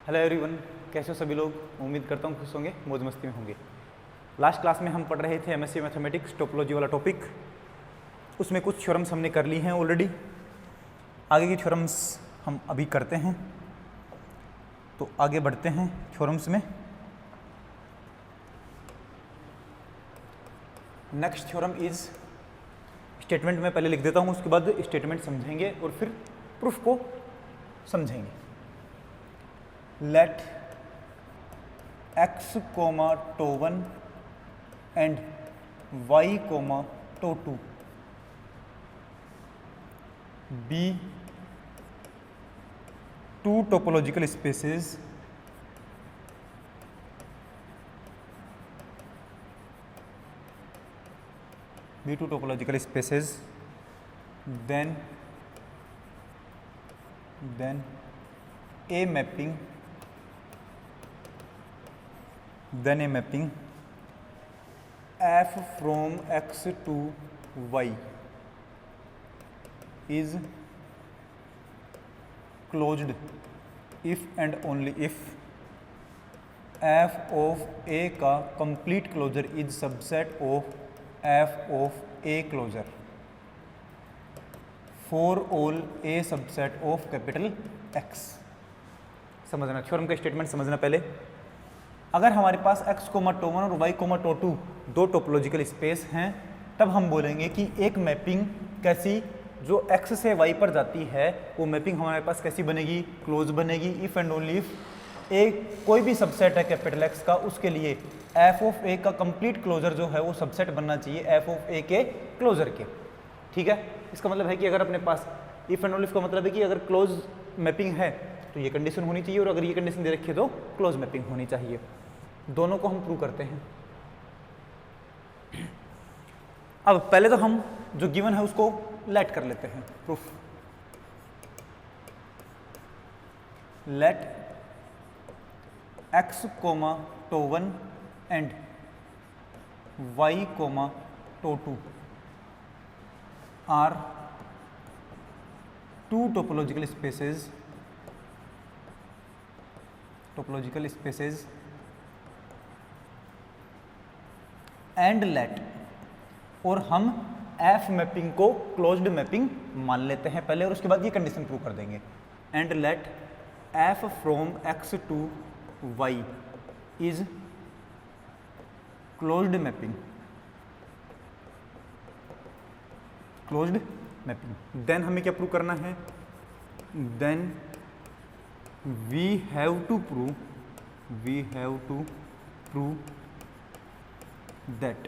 Hello everyone, कैसे हो सभी लोग। उम्मीद करता हूँ खुश होंगे, मौज मस्ती में होंगे। लास्ट क्लास में हम पढ़ रहे थे एमएससी मैथमेटिक्स टोपोलॉजी वाला टॉपिक। उसमें कुछ थ्योरम्स हमने कर ली हैं ऑलरेडी। आगे की थ्योरम्स हम अभी करते हैं, तो आगे बढ़ते हैं थ्योरम्स में। नेक्स्ट थ्योरम इज स्टेटमेंट में पहले लिख देता हूँ, उसके बाद स्टेटमेंट समझेंगे और फिर प्रूफ को समझेंगे। Let x, tau 1 and y, tau 2 be two topological spaces then a mapping f from x to y is closed if and only if f of a का complete closure is subset of f of a closure for all a subset of capital X। समझना, theorem का statement समझना पहले। अगर हमारे पास x, tau 1 और y, tau 2 दो topological space हैं, तब हम बोलेंगे कि एक मैपिंग कैसी जो x से y पर जाती है, वो मैपिंग हमारे पास कैसी बनेगी, क्लोज बनेगी। इफ़ एंड ओनली इफ ए कोई भी सबसेट है कैपिटल X का, उसके लिए f ऑफ a का कंप्लीट क्लोजर जो है वो सबसेट बनना चाहिए f ऑफ a के क्लोजर के। ठीक है, इसका मतलब है कि अगर अपने पास इफ़ एंड ओनली इफ का मतलब है कि अगर क्लोज मैपिंग है तो ये कंडीशन होनी चाहिए, और अगर ये कंडीशन दे रखी है तो क्लोज मैपिंग होनी चाहिए। दोनों को हम प्रूव करते हैं। अब पहले तो हम जो गिवन है उसको लेट कर लेते हैं proof. Let x, tau 1 and y, tau 2 are two topological spaces and let, और हम एफ मैपिंग को क्लोज्ड मैपिंग मान लेते हैं पहले, और उसके बाद ये कंडीशन प्रूव कर देंगे। And let F from X to Y is closed mapping then हमें क्या प्रूव करना है, then we have to prove that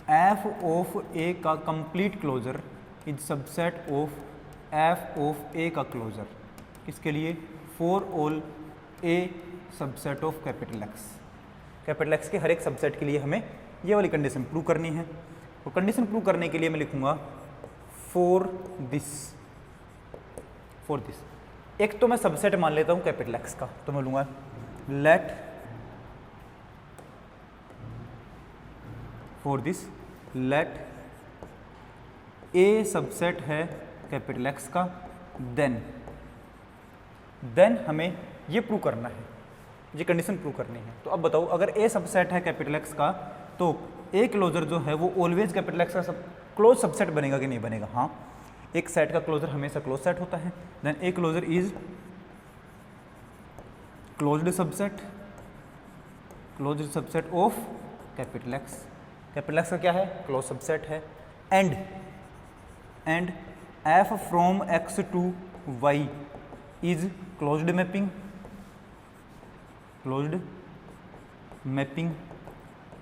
f of a का complete closure is subset of f of a का closure. किसके लिए? For all a subset of capital X के हर एक सबसेट के लिए हमें ये वाली कंडीशन प्रूव करनी है। और कंडीशन प्रूव करने के लिए मैं लिखूंगा फॉर दिस। एक तो मैं सबसेट मान लेता हूँ कैपिटल X का, तो मैं लूँगा let for this let A subset है कैपिटल X का, देन हमें ये प्रूव करना है, ये कंडीशन प्रूव करनी है। तो अब बताओ, अगर ए सबसेट है कैपिटल X का, तो ए क्लोजर जो है वो ऑलवेज कैपिटल X का क्लोज सबसेट बनेगा कि नहीं बनेगा? हाँ, एक सेट का क्लोजर हमेशा क्लोज सेट होता है। Then A closure is closed subset of capital X। Capital X का क्या है? क्लोज सबसेट है। And f from x to y is closed mapping.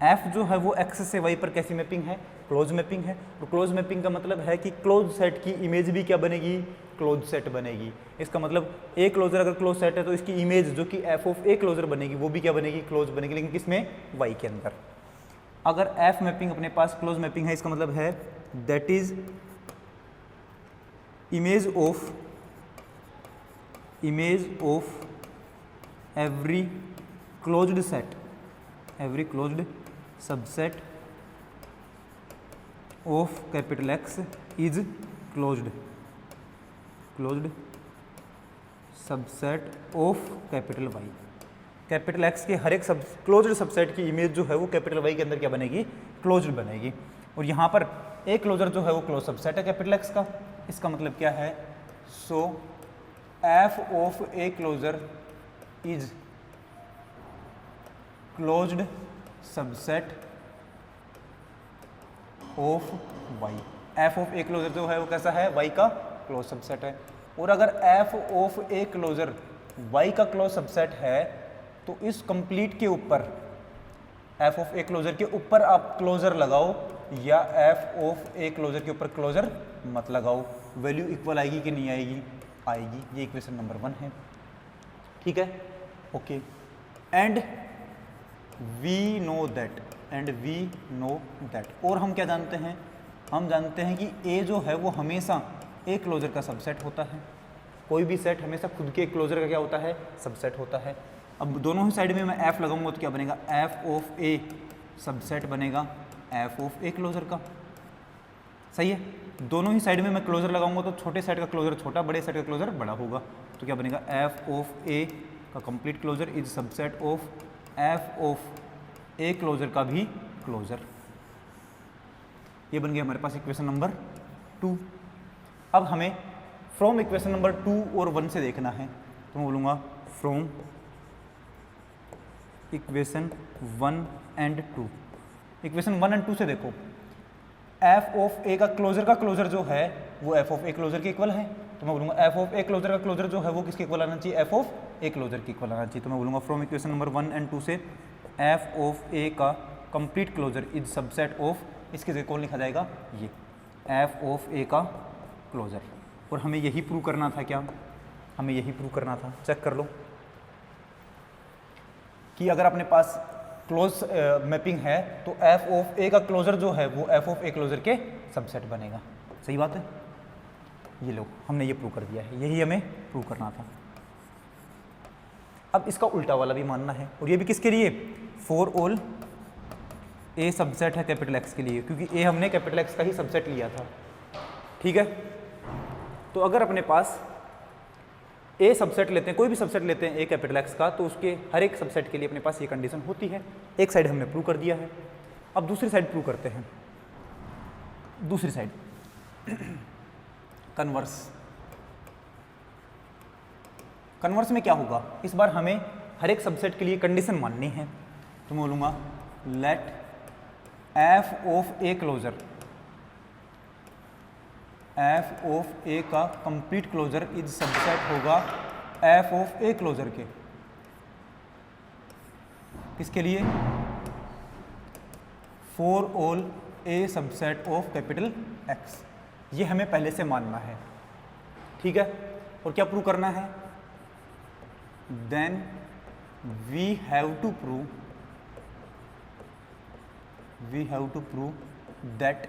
f जो है वो x से y पर कैसी मैपिंग है? क्लोज मैपिंग है। तो क्लोज मैपिंग का मतलब है कि क्लोज सेट की इमेज भी क्या बनेगी? क्लोज सेट बनेगी। इसका मतलब ए क्लोजर अगर क्लोज सेट है तो इसकी इमेज जो कि f ऑफ a क्लोजर बनेगी वो भी क्या बनेगी? क्लोज बनेगी, लेकिन किसमें? y के अंदर। अगर f मैपिंग अपने पास क्लोज मैपिंग है, इसका मतलब है that is image of every closed subset of capital X is closed subset of capital Y. Capital X के हर एक क्लोज्ड सबसेट की इमेज जो है वो कैपिटल वाई के अंदर क्या बनेगी, क्लोज्ड बनेगी। और यहाँ पर ए क्लोजर जो है वो क्लोज सबसेट है कैपिटल एक्स का। इसका मतलब क्या है, so F of A closure is closed subset of Y. F of A closure जो है वो कैसा है, वाई का क्लोज सबसेट है। और अगर F of A closure Y का क्लोज सबसेट है तो इस कंप्लीट के ऊपर एफ ऑफ ए क्लोजर के ऊपर आप क्लोजर लगाओ या एफ ऑफ ए क्लोजर के ऊपर क्लोजर मत लगाओ, वैल्यू इक्वल आएगी कि नहीं आएगी, आएगी। ये इक्वेशन नंबर 1 है, ठीक है, okay. And we know that, और हम क्या जानते हैं, हम जानते हैं कि ए जो है वो हमेशा ए क्लोजर का सबसेट होता है। कोई भी सेट हमेशा खुद के क्लोजर का क्या होता है, सबसेट होता है। अब दोनों ही साइड में मैं एफ लगाऊंगा तो क्या बनेगा, एफ ऑफ ए सबसेट बनेगा एफ ऑफ ए क्लोजर का, सही है। दोनों ही साइड में मैं क्लोजर लगाऊंगा तो छोटे सेट का क्लोजर छोटा, बड़े सेट का क्लोजर बड़ा होगा। तो क्या बनेगा, एफ ऑफ ए का complete closure is subset of F of A closure का भी क्लोजर। ये बन गया हमारे पास इक्वेशन नंबर 2। अब हमें फ्रॉम इक्वेशन नंबर 2 और 1 से देखना है, तो मैं बोलूँगा from equation 1 and 2। Equation 1 and 2 से देखो, एफ ऑफ ए का क्लोजर जो है वो एफ ऑफ ए क्लोजर के इक्वल है। तो मैं बोलूँगा एफ ऑफ ए क्लोजर का क्लोजर जो है वो किसके इक्वल आना चाहिए, एफ ऑफ ए क्लोजर के इक्वल आना चाहिए। तो मैं बोलूँगा फ्रॉम इक्वेशन नंबर 1 एंड 2 से एफ ऑफ ए का complete closure is subset of, इसके जगह कौन लिखा जाएगा, ये एफ ऑफ ए का क्लोजर। और हमें यही प्रूव करना था, क्या हमें यही प्रूव करना था, चेक कर लो कि अगर अपने पास क्लोज मैपिंग है तो एफ ऑफ ए का क्लोजर जो है वो एफ ऑफ ए क्लोजर के सबसेट बनेगा। सही बात है, ये लो हमने ये प्रूव कर दिया है, यही हमें प्रूव करना था। अब इसका उल्टा वाला भी मानना है, और ये भी किसके लिए, फॉर ऑल ए सबसेट है कैपिटल एक्स के लिए, क्योंकि ए हमने कैपिटल एक्स का ही सबसेट लिया था, ठीक है। तो अगर अपने पास ए सबसेट लेते हैं, कोई भी सबसेट लेते हैं ए कैपिटल एक्स का, तो उसके हर एक सबसेट के लिए अपने पास ये कंडीशन होती है। एक साइड हमने प्रूव कर दिया है, अब दूसरी साइड प्रूव करते हैं। दूसरी साइड कन्वर्स में क्या होगा, इस बार हमें हर एक सबसेट के लिए कंडीशन माननी है। तो मैं बोलूँगा let F of A closure, F of ए का कंप्लीट क्लोजर इज सबसेट होगा एफ ऑफ ए क्लोजर के, किसके लिए, for all A subset of capital X. ये हमें पहले से मानना है, ठीक है। और क्या प्रूव करना है, then we have to prove that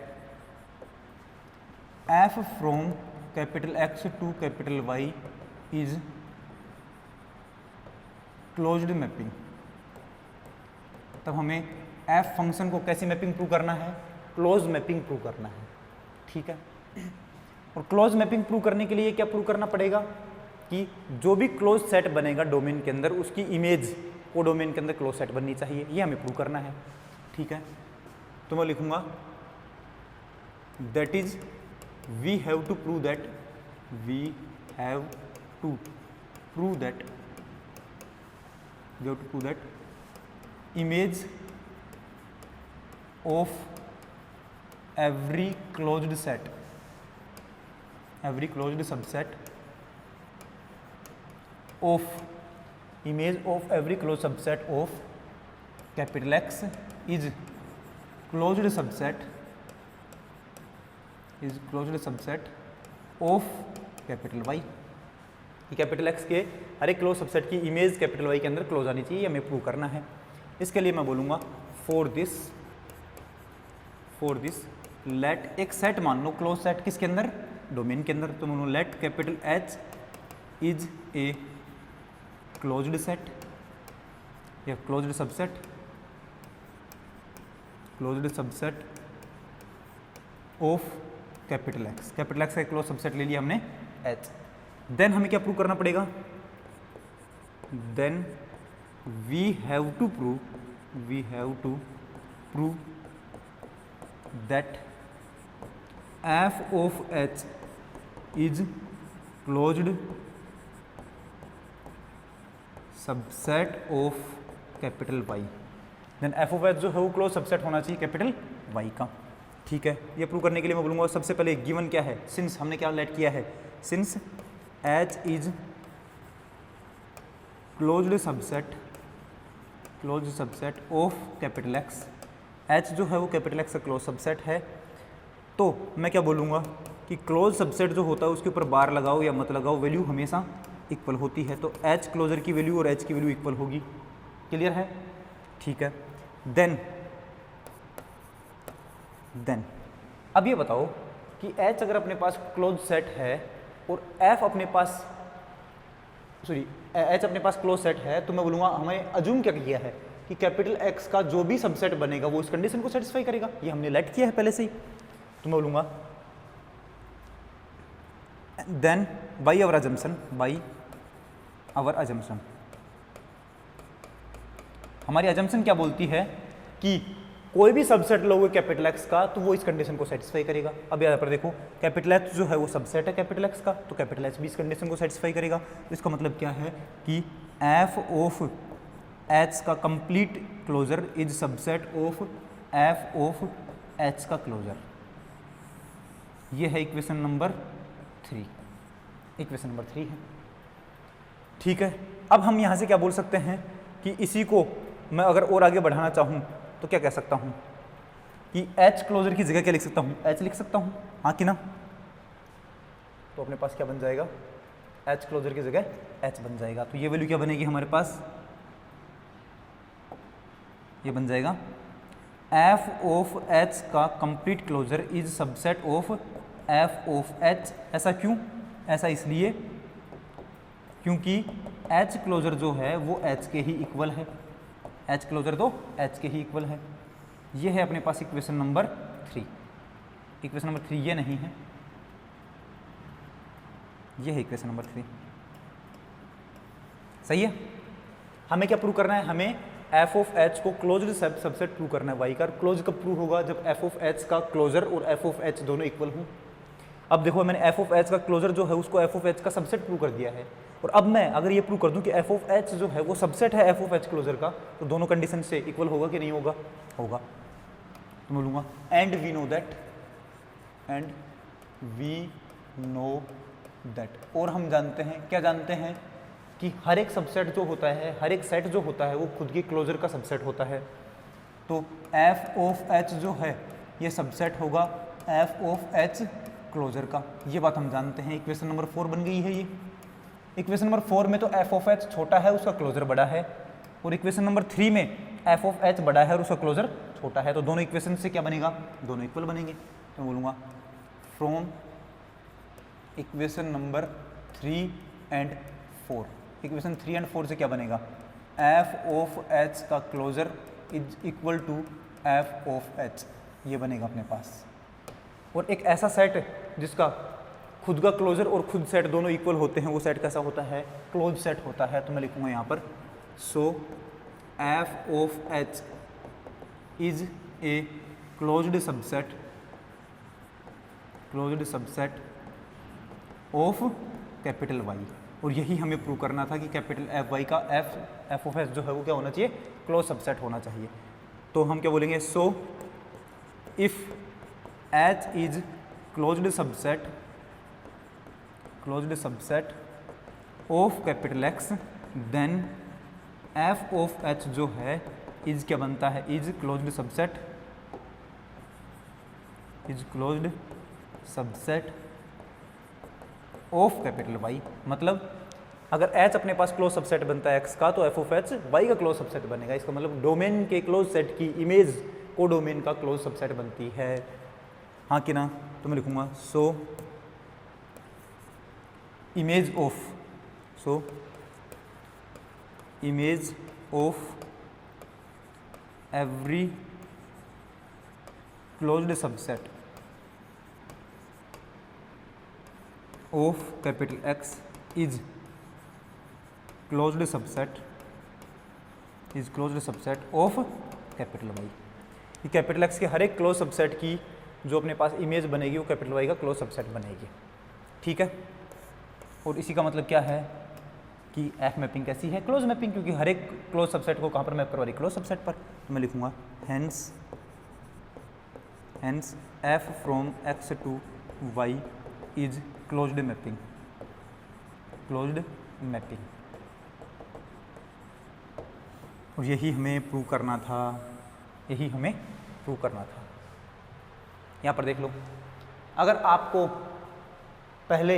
f from capital X to capital Y is closed mapping. तब हमें एफ फंक्शन को कैसी मैपिंग प्रूव करना है, क्लोज मैपिंग प्रूव करना है, ठीक है। और क्लोज मैपिंग प्रूव करने के लिए क्या प्रूव करना पड़ेगा कि जो भी क्लोज सेट बनेगा डोमेन के अंदर, उसकी इमेज वो डोमेन के अंदर क्लोज सेट बननी चाहिए, ये हमें प्रूव करना है, ठीक है। तो मैं लिखूंगा that is we have to prove that image of every closed subset of image of every closed subset of capital X is closed subset of capital Y. Capital X के हर एक क्लोज सबसेट की image capital Y के अंदर close आनी चाहिए, हमें prove करना है। इसके लिए मैं बोलूँगा फॉर दिस लेट, एक सेट मान लो क्लोज सेट किसके अंदर, डोमेन के अंदर। तो बोलूँ let capital H is a closed set या closed subset of capital X. Capital X का क्लोज सबसेट ले लिया हमने एच। देन हमें क्या प्रूव करना पड़ेगा, then we have to prove that f of h is closed subset of capital Y। Then F of h जो है वो क्लोज सबसेट होना चाहिए कैपिटल Y का। ठीक है, ये प्रूव करने के लिए मैं बोलूँगा सबसे पहले गिवन क्या है, सिंस हमने क्या लेट किया है, since H is closed subset of capital X। H जो है वो कैपिटल X का क्लोज सबसेट है, तो मैं क्या बोलूँगा कि क्लोज सबसेट जो होता है उसके ऊपर बार लगाओ या मत लगाओ, वैल्यू हमेशा इक्वल होती है। तो H क्लोजर की वैल्यू और H की वैल्यू इक्वल होगी। क्लियर है? ठीक है। देन अब ये बताओ कि H अगर अपने पास क्लोज सेट है और F अपने पास H अपने पास क्लोज सेट है, तो मैं बोलूँगा हमें अज्यूम क्या किया है कि कैपिटल X का जो भी सबसेट बनेगा वो इस कंडीशन को सेटिस्फाई करेगा। ये हमने लेट किया है पहले से ही, तो मैं बोलूँगा देन बाई आवर अजम्पशन हमारी अजम्पशन क्या बोलती है कि कोई भी सबसेट लोगे कैपिटल X का तो वो इस कंडीशन को सेटिस्फाई करेगा। अब यहाँ पर देखो कैपिटल H जो है वो सबसेट है कैपिटल X का, तो कैपिटल H भी इस कंडीशन को सेटिस्फाई करेगा। तो इसका मतलब क्या है कि f ऑफ H का complete closure is subset of f of H का क्लोजर। ये है इक्वेशन नंबर 3। इक्वेशन नंबर 3 है। ठीक है, अब हम यहाँ से क्या बोल सकते हैं कि इसी को मैं अगर और आगे बढ़ाना चाहूँ तो क्या कह सकता हूँ कि H क्लोजर की जगह क्या लिख सकता हूँ, H लिख सकता हूँ, हाँ कि ना। तो अपने पास क्या बन जाएगा, H क्लोजर की जगह H बन जाएगा। तो ये वैल्यू क्या बनेगी हमारे पास, ये बन जाएगा f ऑफ H का complete closure is subset of f of H। ऐसा क्यों? ऐसा इसलिए क्योंकि H क्लोजर जो है वो H के ही इक्वल है। H क्लोजर तो H के ही इक्वल है। ये है अपने पास इक्वेशन नंबर 3। इक्वेशन नंबर 3 ये नहीं है, ये है इक्वेशन नंबर 3। सही है। हमें क्या प्रूव करना है, हमें f ऑफ h को क्लोज्ड सबसेट प्रूव करना है y का। क्लोज कब प्रूव होगा, जब f ऑफ h का क्लोजर और f ऑफ h दोनों इक्वल हों। अब देखो मैंने f ऑफ h का क्लोजर जो है उसको f ऑफ h का सबसेट प्रूव कर दिया है, और अब मैं अगर ये प्रूव कर दूं कि f ऑफ h जो है वो सबसेट है f ऑफ h क्लोजर का, तो दोनों कंडीशन से इक्वल होगा कि नहीं होगा, होगा। तो मैं बोलूँगा एंड वी नो दैट, और हम जानते हैं, क्या जानते हैं कि हर एक सबसेट जो होता है, हर एक सेट जो होता है वो खुद की क्लोजर का सबसेट होता है। तो f ऑफ h जो है ये सबसेट होगा f ऑफ h क्लोजर का। ये बात हम जानते हैं। इक्वेशन नंबर 4 बन गई है ये। इक्वेशन नंबर 4 में तो f ऑफ h छोटा है, उसका क्लोजर बड़ा है, और इक्वेशन नंबर 3 में f ऑफ h बड़ा है और उसका क्लोजर छोटा है। तो दोनों इक्वेशन से क्या बनेगा, दोनों इक्वल बनेंगे। तो बोलूँगा from equation number 3 and 4, equation 3 and 4 से क्या बनेगा, f ऑफ h का closure is equal to f of h, ये बनेगा अपने पास। और एक ऐसा सेट जिसका खुद का क्लोजर और खुद सेट दोनों इक्वल होते हैं, वो सेट कैसा होता है, क्लोज सेट होता है। तो मैं लिखूँगा यहाँ पर सो f of h is a closed subset of capital Y। और यही हमें प्रूव करना था कि कैपिटल F का f ऑफ h जो है वो क्या होना चाहिए, क्लोज सबसेट होना चाहिए। तो हम क्या बोलेंगे, so if H is closed subset of capital X, then f of h जो है इज क्या बनता है, is closed subset of capital Y। मतलब अगर H अपने पास क्लोज सबसेट बनता है X का, तो f ऑफ H Y का क्लोज सबसेट बनेगा। इसका मतलब डोमेन के क्लोज सेट की इमेज को डोमेन का क्लोज सबसेट बनती है, हाँ कि ना। तो मैं लिखूँगा so image of every closed subset of capital X is closed subset of capital Y. ये कैपिटल एक्स के हर एक क्लोज सबसेट की जो अपने पास इमेज बनेगी वो कैपिटल वाई का क्लोज सबसेट बनेगी। ठीक है, और इसी का मतलब क्या है कि एफ मैपिंग कैसी है, क्लोज मैपिंग, क्योंकि हर एक क्लोज सबसेट को कहाँ पर मैप करवा रही, क्लोज सबसेट पर। तो मैं लिखूंगा hence f from X to Y is closed mapping. और यही हमें प्रूव करना था, यहाँ पर देख लो, अगर आपको पहले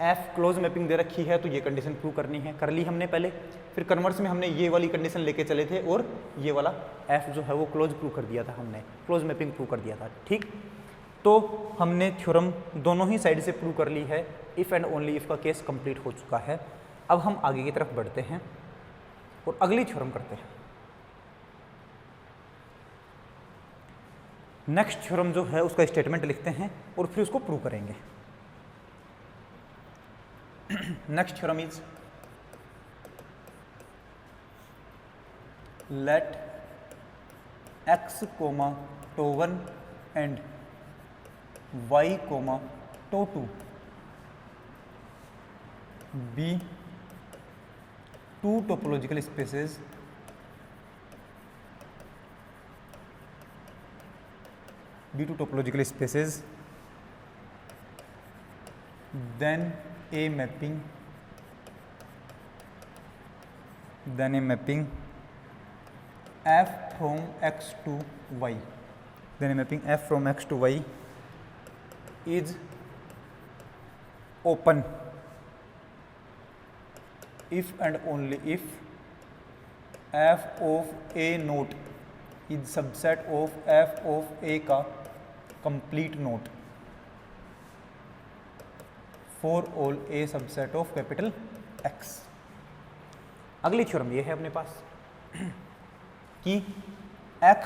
एफ क्लोज मैपिंग दे रखी है तो ये कंडीशन प्रूव करनी है, कर ली हमने पहले। फिर कन्वर्स में हमने ये वाली कंडीशन लेके चले थे और ये वाला एफ जो है वो क्लोज प्रूव कर दिया था, हमने क्लोज मैपिंग प्रूव कर दिया था। ठीक, तो हमने थ्योरम दोनों ही साइड से प्रूव कर ली है, इफ़ एंड ओनली इफ़ का केस कंप्लीट हो चुका है। अब हम आगे की तरफ बढ़ते हैं और अगली थ्योरम करते हैं। नेक्स्ट थ्योरम जो है उसका स्टेटमेंट लिखते हैं और फिर उसको प्रूव करेंगे। Next theorem is let x, tau 1 and y, tau 2 be two topological spaces then a mapping f from x to y is open if and only if f of a note is subset of f of a का complete note for all a subset of capital X। अगली theorem ये है अपने पास कि x,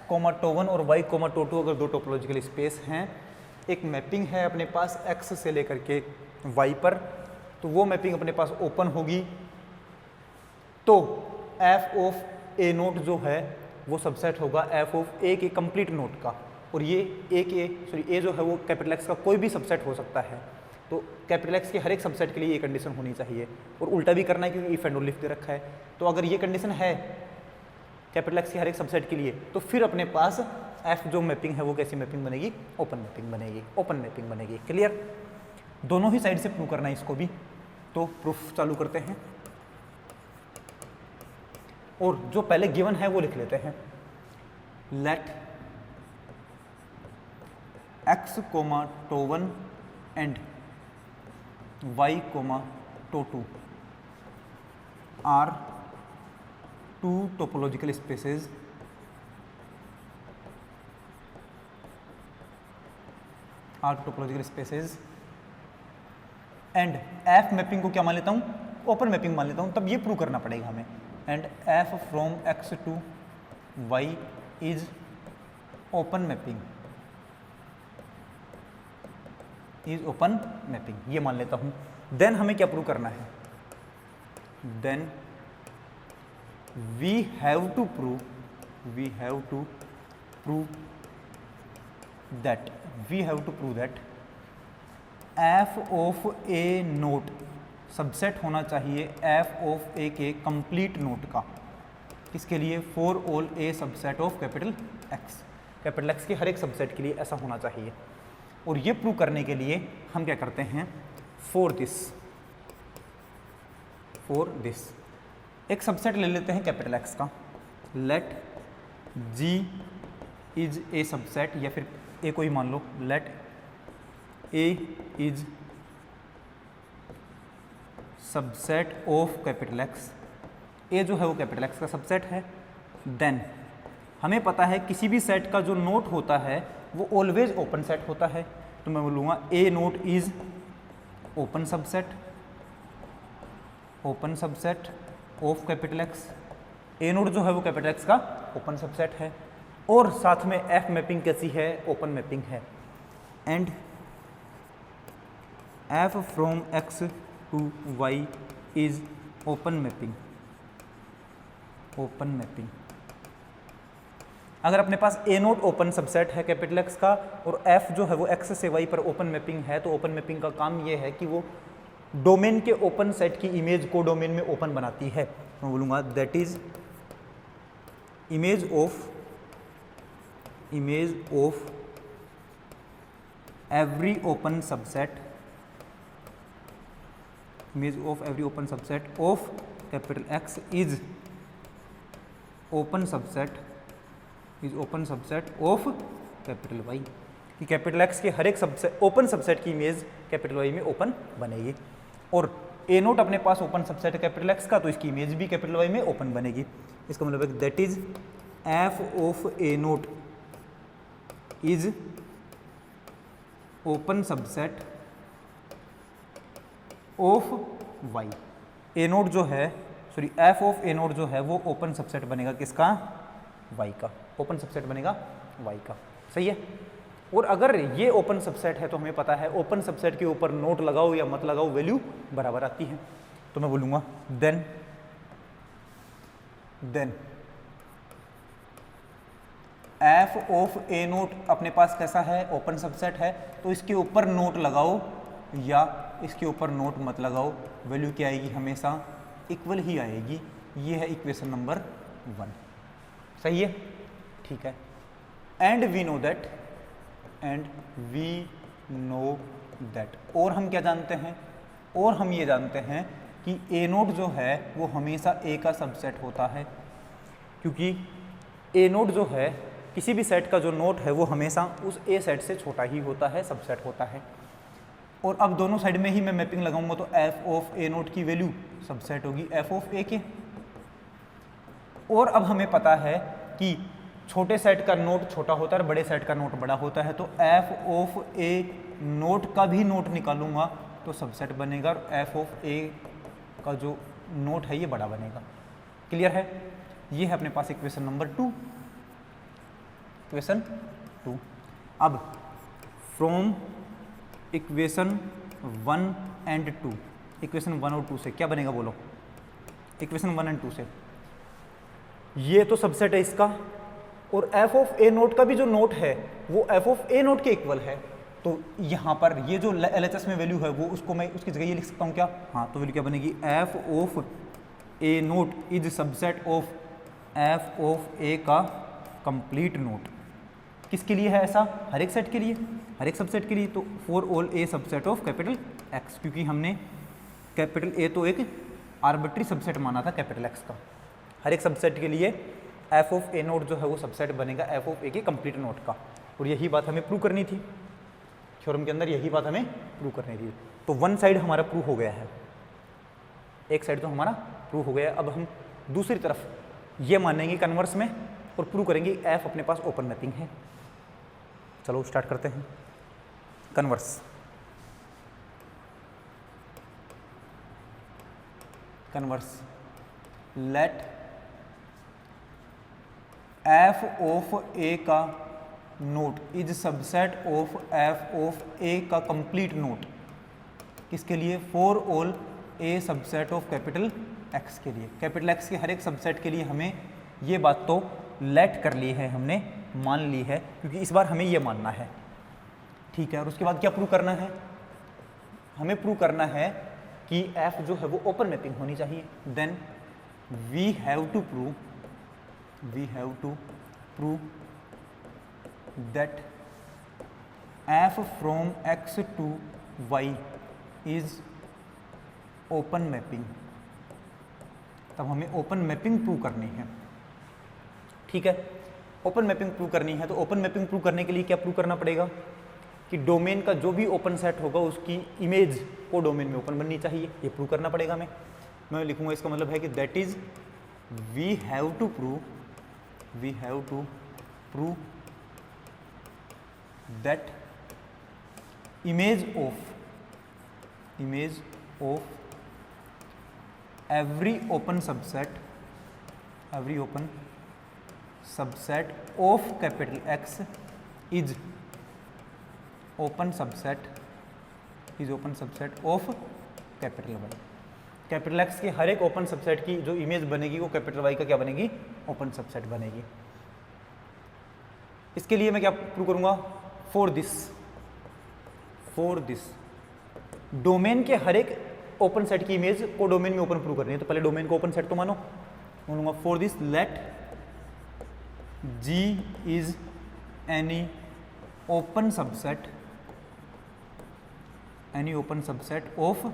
tau 1 और y, tau 2 अगर दो topological space हैं, एक मैपिंग है अपने पास x से लेकर के y पर, तो वो मैपिंग अपने पास ओपन होगी, तो f ऑफ a नोट जो है वो सबसेट होगा f ऑफ a के कंप्लीट नोट का। और ये a जो है वो कैपिटल X का कोई भी सबसेट हो सकता है, तो कैपिटल X के हर एक सबसेट के लिए ये कंडीशन होनी चाहिए। और उल्टा भी करना है क्योंकि if and only if they रखा है, तो अगर ये कंडीशन है कैपिटल X के हर एक सबसेट के लिए, तो फिर अपने पास f जो मैपिंग है वो कैसी मैपिंग बनेगी, ओपन मैपिंग बनेगी। क्लियर, दोनों ही साइड से प्रूव करना है इसको भी, तो प्रूफ चालू करते हैं और जो पहले गिवन है वो लिख लेते हैं। Let x, tau 1 and y, tau 2 are two topological spaces and f mapping को क्या मान लेता हूं, ओपन मैपिंग मान लेता हूं, तब ये प्रूव करना पड़ेगा हमें। And f from x to y is open mapping, ये मान लेता हूं। देन हमें क्या प्रूव करना है, then we have to prove that f of a naught subset होना चाहिए f ऑफ a के कंप्लीट नोट का। किसके लिए, for all a subset of capital X के हर एक सबसेट के लिए ऐसा होना चाहिए। और ये प्रूव करने के लिए हम क्या करते हैं, फॉर दिस एक सबसेट ले लेते हैं कैपिटल X का। Let G is a subset, या फिर ए को ही मान लो, let A is subset of capital X, A जो है वो कैपिटल X का सबसेट है। देन हमें पता है किसी भी सेट का जो नोट होता है वो ऑलवेज ओपन सेट होता है, तो मैं बोलूँगा A note is open subset of capital X। A note जो है वो कैपिटल X का ओपन सबसेट है, और साथ में एफ मैपिंग कैसी है, ओपन मैपिंग है। And F from X to Y is open mapping, open mapping. अगर अपने पास ए नोट ओपन सबसेट है कैपिटल एक्स का और एफ जो है वो एक्स से वाई पर ओपन मैपिंग है, तो ओपन मैपिंग का काम ये है कि वो डोमेन के ओपन सेट की इमेज को डोमेन में ओपन बनाती है। मैं बोलूँगा that is image of every open subset, image of every open subset of capital X is open subset of capital Y, कि कैपिटल एक्स के हर एक सबसेट ओपन सबसेट की इमेज कैपिटल वाई में ओपन बनेगी। और ए नोट अपने पास ओपन सबसेट है कैपिटल एक्स का, तो इसकी इमेज भी कैपिटल वाई में ओपन बनेगी। इसका मतलब है that is f of A note is open subset of Y. A note जो है sorry f of A note जो है वो ओपन सबसेट बनेगा किसका? वाई का, ओपन सबसेट बनेगा वाई का। सही है। और अगर ये ओपन सबसेट है तो हमें पता है ओपन सबसेट के ऊपर नोट लगाओ या मत लगाओ वैल्यू बराबर आती है। तो मैं बोलूँगा then F of A naught अपने पास कैसा है? ओपन सबसेट है, तो इसके ऊपर नोट लगाओ या इसके ऊपर नोट मत लगाओ, वैल्यू क्या आएगी? हमेशा इक्वल ही आएगी। ये है इक्वेशन नंबर 1। सही है, ठीक है। एंड वी नो दैट, और हम क्या जानते हैं? और हम ये जानते हैं कि ए नोट जो है वो हमेशा ए का सबसेट होता है, क्योंकि ए नोट जो है किसी भी सेट का जो नोट है वो हमेशा उस ए सेट से छोटा ही होता है, सबसेट होता है। और अब दोनों साइड में ही मैं मैपिंग लगाऊंगा तो एफ ऑफ ए नोट की वैल्यू सबसेट होगी एफ ऑफ ए के। और अब हमें पता है कि छोटे सेट का नोट छोटा होता है और बड़े सेट का नोट बड़ा होता है, तो एफ ऑफ ए नोट का भी नोट निकालूंगा तो सबसेट बनेगा और एफ ऑफ ए का जो नोट है ये बड़ा बनेगा। क्लियर है? ये है अपने पास इक्वेशन नंबर 2। इक्वेशन 2। अब फ्रॉम इक्वेशन 1 एंड 2, इक्वेशन 1 और 2 से क्या बनेगा बोलो? इक्वेशन 1 एंड 2 से ये तो सबसेट है इसका, और एफ ऑफ ए नोट का भी जो नोट है वो एफ ऑफ ए नोट के इक्वल है। तो यहाँ पर ये जो LHS में वैल्यू है वो उसको मैं उसकी जगह ये लिख सकता हूँ क्या? हाँ, तो वैल्यू क्या बनेगी? F of A note is subset of F of ए का कंप्लीट नोट। किसके लिए है ऐसा? हर एक सेट के लिए, हर एक सबसेट के लिए। तो for all A subset of capital x, क्योंकि हमने कैपिटल ए तो एक आर्बिट्री सबसेट माना था कैपिटल एक्स का। हर एक सबसेट के लिए एफ ऑफ ए नोट जो है वो सबसेट बनेगा एफ ऑफ ए के कंप्लीट नोट का। और यही बात हमें प्रूव करनी थी, थ्योरम के अंदर यही बात हमें प्रूव करनी थी। तो वन साइड हमारा प्रूव हो गया है, एक साइड तो हमारा प्रूव हो गया है। अब हम दूसरी तरफ ये मानेंगे कन्वर्स में और प्रूव करेंगे एफ अपने पास ओपन मैपिंग है। चलो स्टार्ट करते हैं। कन्वर्स, लेट एफ ऑफ ए का nought is subset of F of ए का कंप्लीट नोट। किसके लिए? For all A subset of capital X के लिए। कैपिटल एक्स के हर एक सबसेट के लिए हमें ये बात तो लेट कर ली है, हमने मान ली है, क्योंकि इस बार हमें ये मानना है। ठीक है। और उसके बाद क्या प्रूव करना है? हमें प्रूव करना है कि एफ जो है वो ओपन मैपिंग होनी चाहिए। Then we have to prove that f from X to Y is open mapping. तब हमें ओपन मैपिंग प्रूव करनी है। ठीक है। ओपन मैपिंग प्रूव करनी है, तो ओपन मैपिंग प्रूव करने के लिए क्या प्रूव करना पड़ेगा? कि डोमेन का जो भी ओपन सेट होगा उसकी इमेज को डोमेन में ओपन बननी चाहिए। ये प्रूव करना पड़ेगा हमें। मैं लिखूंगा, इसका मतलब है कि that is we have to prove that image of every open subset of capital X is open subset of capital Y। Capital X के हर एक ओपन सबसेट की जो इमेज बनेगी वो कैपिटल वाई का क्या बनेगी, ओपन सबसेट बनेगी। इसके लिए मैं क्या प्रूव करूंगा, फॉर दिस डोमेन के हर एक ओपन सेट की इमेज को डोमेन में ओपन प्रूव करनी है, तो पहले डोमेन को ओपन सेट तो मानो, बोलूंगा for this let G is any open subset of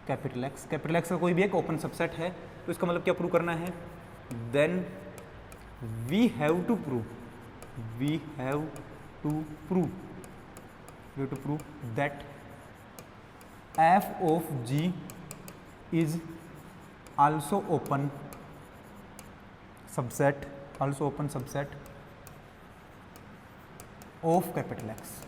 capital X. Capital X का कोई भी एक ओपन सबसेट है, तो इसका मतलब क्या प्रूव करना है, then we have to prove that F of G is also open subset of capital X.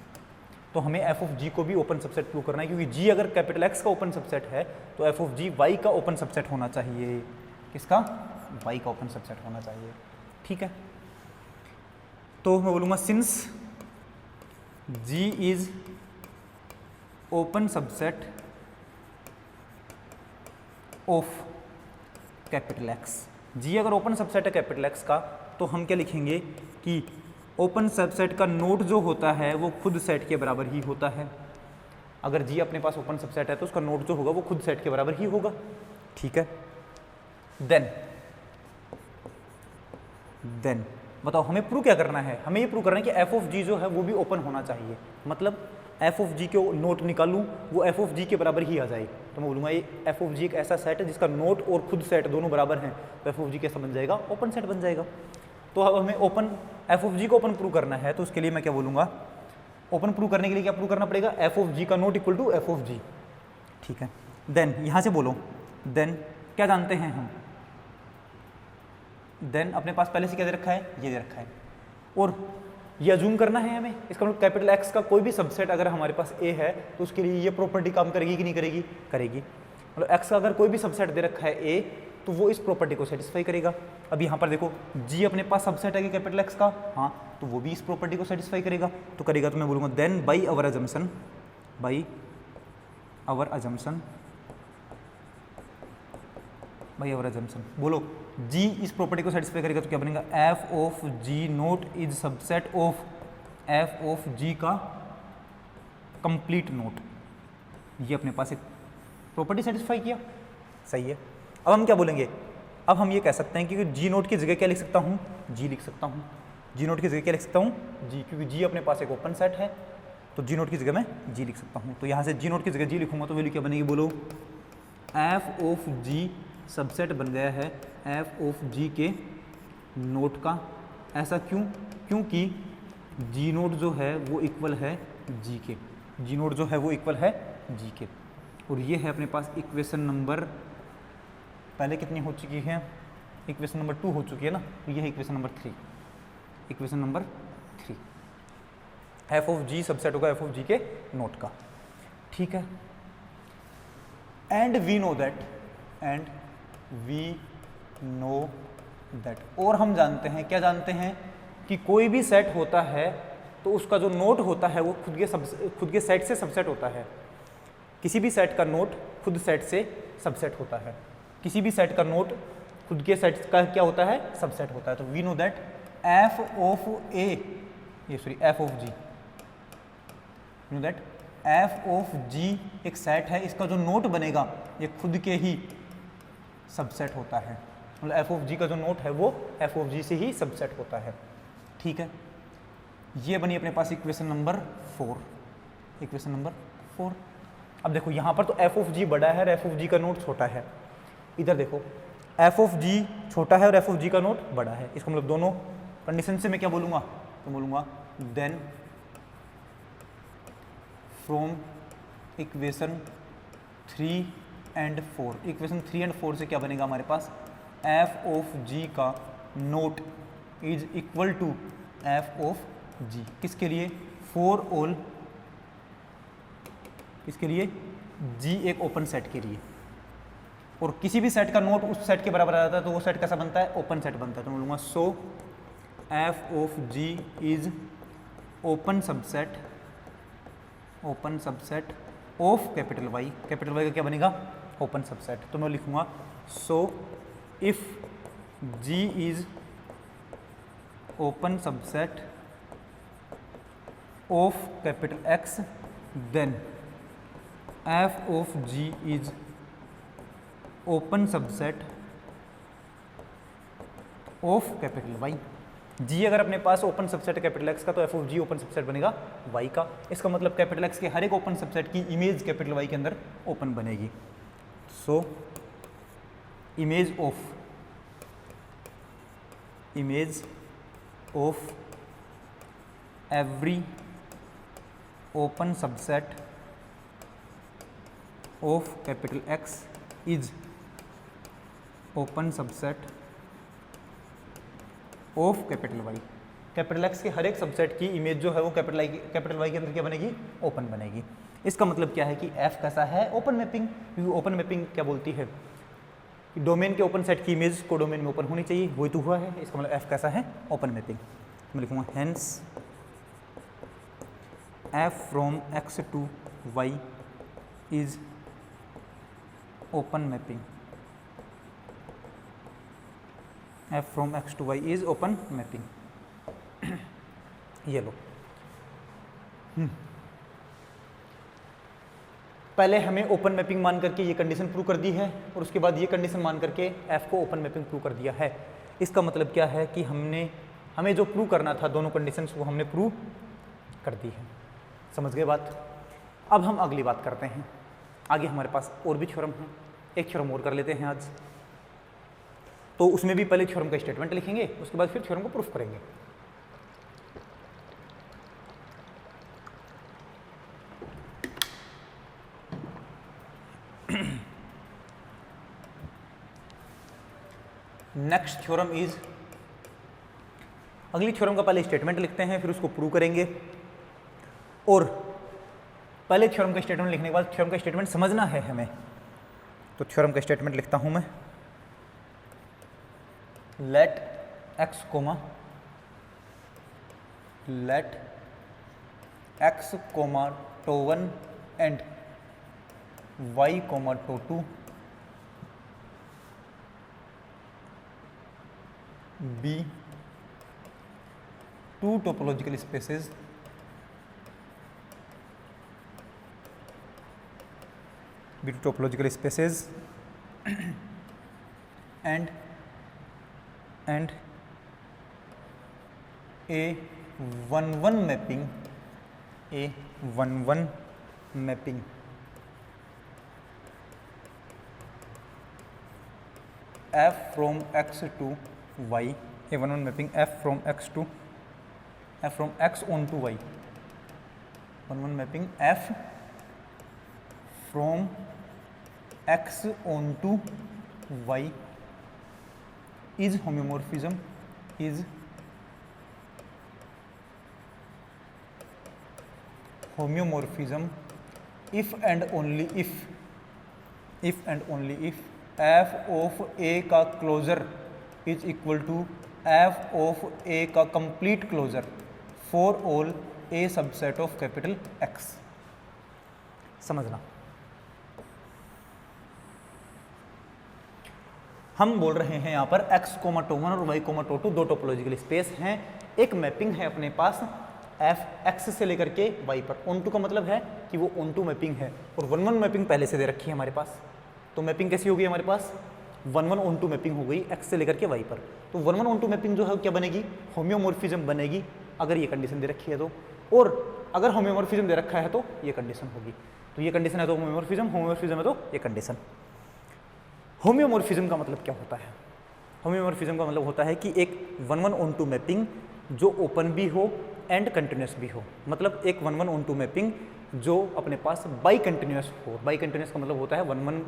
तो हमें एफ ऑफ जी को भी ओपन सबसेट प्रूव करना है, क्योंकि जी अगर कैपिटल एक्स का ओपन सबसेट है तो एफ ऑफ जी वाई का ओपन सबसेट होना चाहिए। किसका, वाई का ओपन सबसेट होना चाहिए। ठीक है, तो मैं बोलूँगा since G is open subset of capital X. G अगर ओपन सबसेट है कैपिटल एक्स का, तो हम क्या लिखेंगे कि ओपन सबसेट का नोट जो होता है वो खुद सेट के बराबर ही होता है। अगर जी अपने पास ओपन सबसेट है तो उसका नोट जो होगा वो खुद सेट के बराबर ही होगा। ठीक है, देन बताओ हमें प्रूव क्या करना है, हमें ये प्रूव करना है कि एफ ऑफ जी जो है वो भी ओपन होना चाहिए। मतलब एफ ऑफ जी को नोट निकालूं वो एफ ऑफ जी के बराबर ही आ जाए, तो मैं बोलूँगा ये एफ ऑफ जी एक ऐसा सेट है जिसका नोट और खुद सेट दोनों बराबर हैं, तो एफ ऑफ जी कैसा बन जाएगा, ओपन सेट बन जाएगा। तो अब हमें ओपन एफ ऑफ जी को ओपन प्रूव करना है, तो उसके लिए मैं क्या बोलूँगा, ओपन प्रूव करने के लिए क्या प्रूव करना पड़ेगा, एफ ऑफ जी का nought equal to F of G. ठीक है, देन यहाँ से बोलो, देन क्या जानते हैं हम, देन अपने पास पहले से क्या दे रखा है, ये दे रखा है, और ये अजूम करना है हमें। इसका मतलब कैपिटल एक्स का कोई भी सबसेट अगर हमारे पास ए है तो उसके लिए ये प्रॉपर्टी काम करेगी कि नहीं करेगी, करेगी। मतलब एक्स का अगर कोई भी सबसेट दे रखा है ए, तो वो इस प्रॉपर्टी को सेटिस्फाई करेगा। अब यहाँ पर देखो जी अपने पास सबसेट है कैपिटल एक्स का, हाँ, तो वो भी इस प्रॉपर्टी को सेटिस्फाई करेगा। तो करेगा तो मैं बोलूँगा देन बाई आवर अजम्पशन बोलो जी इस प्रॉपर्टी को सेटिस्फाई करेगा, तो क्या बनेगा, F of G nought is subset of F of G का कंप्लीट नोट। ये अपने पास एक प्रॉपर्टी सेटिस्फाई किया, सही है। अब हम क्या बोलेंगे, अब हम ये कह सकते हैं कि जी नोट की जगह क्या लिख सकता हूँ, जी लिख सकता हूँ। जी नोट की जगह क्या लिख सकता हूँ, जी, क्योंकि जी अपने पास एक ओपन सेट है, तो जी नोट की जगह मैं जी लिख सकता हूँ। तो यहाँ से जी नोट की जगह जी लिखूंगा तो वैल्यू क्या बनेगी, बोलो एफ ऑफ जी सबसेट बन गया है एफ ऑफ जी के नोट का। ऐसा क्यों, क्योंकि जी नोट जो है वो इक्वल है जी के, जी नोट जो है वो इक्वल है जी के। और ये है अपने पास इक्वेशन नंबर, पहले कितनी हो चुकी है, इक्वेशन नंबर 2 हो चुकी है ना, तो ये है equation number 3, equation number 3 f of G subset होगा एफ ऑफ जी के नोट का। ठीक है, एंड वी नो दैट, और हम जानते हैं, क्या जानते हैं, कि कोई भी सेट होता है तो उसका जो नोट होता है वो खुद के सेट से सबसेट होता है। किसी भी सेट का नोट खुद सेट से सबसेट होता है, किसी भी सेट का नोट खुद के सेट का क्या होता है, सबसेट होता है। तो we know that F of G एक सेट है, इसका जो नोट बनेगा ये खुद के ही सबसेट होता है। मतलब एफ ऑफ जी का जो नोट है वो एफ ऑफ जी से ही सबसेट होता है। ठीक है, ये बनी अपने पास इक्वेशन नंबर 4, इक्वेशन नंबर 4। अब देखो यहाँ पर तो एफ ऑफ जी बड़ा है और एफ ऑफ जी का नोट छोटा है। इधर देखो एफ ऑफ जी छोटा है और एफ ऑफ जी का नोट बड़ा है, इसका मतलब दोनों कंडीशन से मैं क्या बोलूँगा, तो बोलूँगा then from equation 3 and 4, equation 3 and 4 से क्या बनेगा हमारे पास, एफ ऑफ जी का nought is equal to F of G, किसके लिए, फॉर ऑल, किसके लिए, जी एक ओपन सेट के लिए। और किसी भी सेट का नोट उस सेट के बराबर आ जाता है तो वो सेट कैसा बनता है, ओपन सेट बनता है। तो मैं बोलूँगा so F of G is open subset of capital Y का क्या बनेगा, ओपन सबसेट। तो मैं लिखूंगा so if G is open subset of capital X then F of G is open subset of capital Y. G अगर अपने पास open subset capital X का तो F of G open subset बनेगा Y का। इसका मतलब कैपिटल एक्स के हर एक ओपन सबसेट की इमेज कैपिटल वाई के अंदर ओपन बनेगी। So image of every open subset of capital X is open subset of capital Y. Capital X के हर एक सबसेट की इमेज जो है वो कैपिटल वाई के अंदर क्या बनेगी, ओपन बनेगी। इसका मतलब क्या है कि एफ कैसा है, ओपन मैपिंग। क्योंकि ओपन मैपिंग क्या बोलती है कि डोमेन के ओपन सेट की इमेज को डोमेन में ओपन होनी चाहिए, वही तो हुआ है। इसका मतलब एफ कैसा है, ओपन मैपिंग। मैं लिखूंगा hence f from X to Y is open mapping. f from x to y is open mapping। ये लो। पहले हमें ओपन मैपिंग मान करके ये कंडीशन प्रूव कर दी है और उसके बाद ये कंडीशन मान करके f को ओपन मैपिंग प्रूव कर दिया है। इसका मतलब क्या है कि हमें जो प्रूव करना था दोनों कंडीशंस वो हमने प्रूव कर दी है। समझ गए बात। अब हम अगली बात करते हैं। आगे हमारे पास और भी थ्योरम है, एक थ्योरम और कर लेते हैं आज। तो उसमें भी पहले थ्योरम का स्टेटमेंट लिखेंगे, उसके बाद फिर थ्योरम को प्रूफ करेंगे। नेक्स्ट थ्योरम इज, अगली थ्योरम का पहले स्टेटमेंट लिखते हैं फिर उसको प्रूव करेंगे। और पहले थ्योरम का स्टेटमेंट लिखने के बाद थ्योरम का स्टेटमेंट समझना है हमें। तो थ्योरम का स्टेटमेंट लिखता हूं मैं, let x comma to 1 and y to 2 be two topological spaces and a 1-1 mapping f from x to y, a 1-1 mapping f from x onto y, 1-1 mapping f from x onto y is homeomorphism if and only if f of a का closure is equal to f of a का complete closure for all a subset of capital x। समझना, हम बोल रहे हैं यहाँ पर x coma to 1 और y कोमा टो 2 दो टोपोलॉजिकल स्पेस हैं। एक मैपिंग है अपने पास f x से लेकर के y पर। ऑन टू का मतलब है कि वो ऑन टू मैपिंग है और 1-1 मैपिंग पहले से दे रखी है हमारे पास। तो मैपिंग कैसी होगी हमारे पास, 1-1 ऑन टू मैपिंग हो गई x से लेकर के y पर। तो 1-1 ऑन टू मैपिंग जो है क्या बनेगी, होम्योमॉर्फिज्म बनेगी अगर ये कंडीशन दे रखी है तो, और अगर होम्योमॉर्फिज्म दे रखा है तो ये कंडीशन होगी। तो ये कंडीशन है तो होम्योमॉर्फिज्म है तो ये कंडीशन। होम्योमॉर्फिज्म का मतलब क्या होता है, होम्योमॉर्फिज्म का मतलब होता है कि एक 1-1 ऑन टू मैपिंग जो ओपन भी हो एंड कंटिन्यूस भी हो। मतलब एक 1-1 ऑन टू मैपिंग जो अपने पास बाई कंटिन्यूस हो। बाई कंटिन्यूस का मतलब होता है 1-1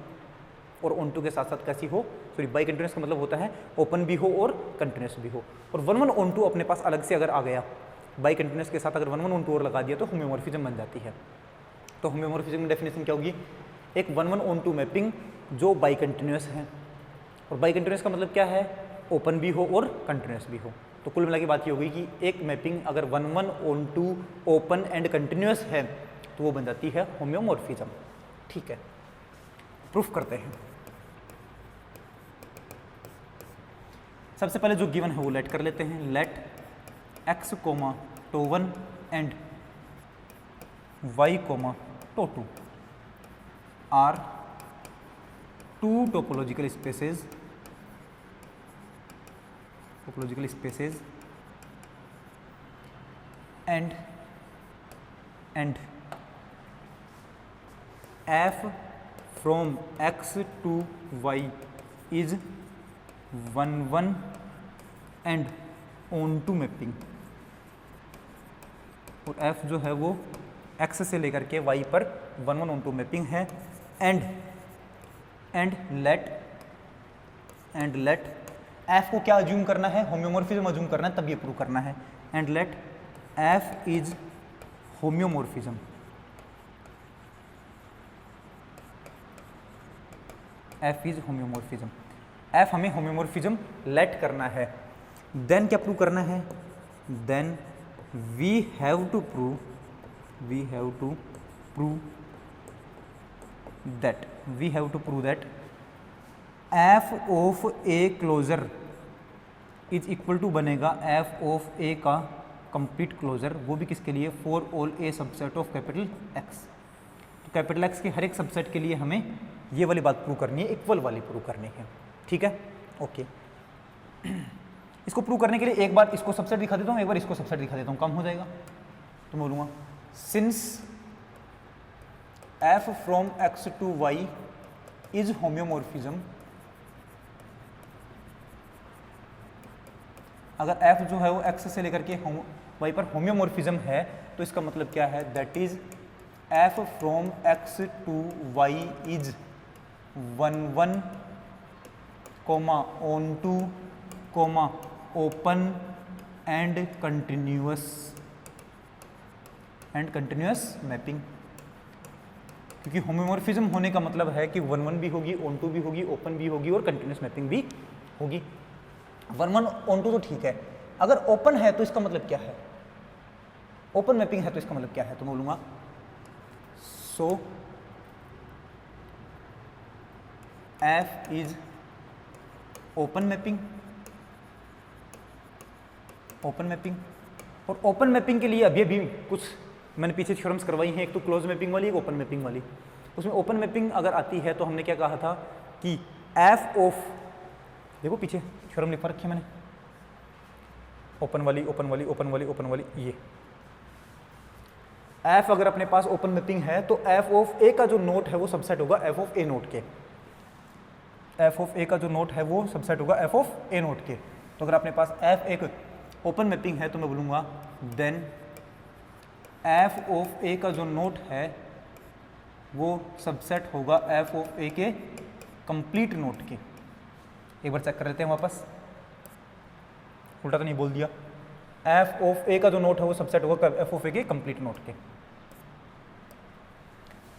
और ऑन टू के साथ साथ कैसी हो, सॉरी बाई कंटिन्यूस का मतलब होता है ओपन भी हो और कंटिन्यूस भी हो। और 1-1 ऑन टू अपने पास अलग से अगर आ गया, बाई कंटिन्यूस के साथ अगर 1-1 ऑन टू और लगा दिया तो होम्योमॉर्फिज्म बन जाती है। तो होम्योमॉर्फिज्म की डेफिनेशन क्या होगी, एक 1-1 ऑन टू मैपिंग जो बाई कंटिन्यूस है। और बाई कंटिन्यूस का मतलब क्या है, ओपन भी हो और कंटिन्यूस भी हो। तो कुल मिला के बात ये होगी कि एक मैपिंग अगर 1-1 onto open and continuous है तो वो बन जाती है होम्योमॉर्फिज्म। ठीक है, प्रूफ करते हैं। सबसे पहले जो गिवन है वो लेट कर लेते हैं। लेट x, टो1 एंड y, टो2 are two topological spaces and f from x to y is 1 1 and onto mapping, और f जो है वो x से लेकर के y पर 1 1 onto मैपिंग है। एंड लेट f को क्या अज्यूम करना है, होम्योमॉर्फिज्म अज्यूम करना है, तब ये प्रूव करना है। And let f is homeomorphism, f is homeomorphism, f हमें होम्योमॉर्फिज्म लेट करना है। देन क्या प्रूव करना है, then we have to prove that f of A closure is equal to बनेगा f ऑफ ए का कंप्लीट क्लोजर, वो भी किसके लिए, for all A subset of capital x। तो कैपिटल x के हर एक सबसेट के लिए हमें ये वाली बात प्रूव करनी है, इक्वल वाली प्रूव करनी है। ठीक है, ओके। इसको प्रूव करने के लिए एक बार इसको सबसेट दिखा देता हूँ, एक बार इसको सबसेट दिखा देता हूँ, कम हो जाएगा। तो मैं बोलूँगा since f from x to y is homeomorphism, अगर f जो है वो x से लेकर के y पर होम्योमॉर्फिज्म है तो इसका मतलब क्या है, that is f from x to y is 1 1 onto open and continuous mapping. क्योंकि होम्योमॉर्फिज्म होने का मतलब है कि 1 1 भी होगी, ऑन टू भी होगी, ओपन भी होगी और कंटिन्यूअस मैपिंग भी होगी। 1 1 ऑन टू तो ठीक है, अगर ओपन है तो इसका मतलब क्या है, ओपन मैपिंग है तो इसका मतलब क्या है, तो मैं बोलूँगा सो f इज ओपन मैपिंग। और ओपन मैपिंग के लिए अभी कुछ मैंने पीछे थ्योरम्स करवाई हैं, एक तो क्लोज मैपिंग वाली, एक ओपन मैपिंग वाली। उसमें ओपन मैपिंग अगर आती है तो हमने क्या कहा था कि f ऑफ, देखो पीछे थ्योरम लिखा रखी है मैंने, ओपन वाली, ये f अगर अपने पास ओपन मैपिंग है तो f ऑफ a का जो नोट है वो सबसेट होगा f ऑफ a नोट के, f ऑफ a का जो नोट है वो सबसेट होगा f ऑफ a नोट के। तो अगर अपने पास f एक ओपन मैपिंग है तो मैं बोलूँगा देन f ऑफ a का जो नोट है वो सबसेट होगा f ऑफ a के कंप्लीट नोट के। एक बार चेक कर लेते हैं वापस, उल्टा तो नहीं बोल दिया। f ऑफ a का जो नोट है वो सबसेट होगा f ऑफ a के कंप्लीट नोट के,